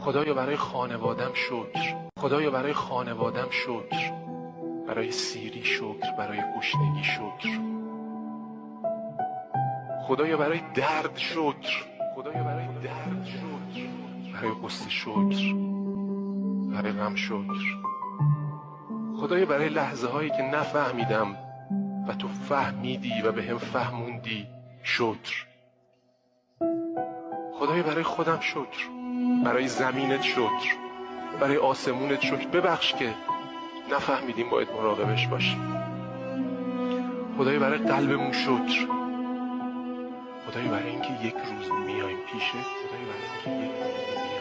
خدایا برای خانوادم شکر، خدایا برای خانوادم شکر، برای سیری شکر، برای گشنگی شکر، خدایا برای درد شکر، خدایا برای درد شکر، برای غصه شکر، برای غم شکر، خدایا برای لحظه هایی که نفهمیدم و تو فهمیدی و به هم فهموندی شکر، خدایا برای خودم شکر، برای زمینت شکر، برای آسمونت شکر. ببخش که نفهمیدیم باید مراقبش باشیم. خدایا برای قلبمون شکر، خدایا برای اینکه یک روز میایم پیشت، خدایا برای اینکه یک روز میایم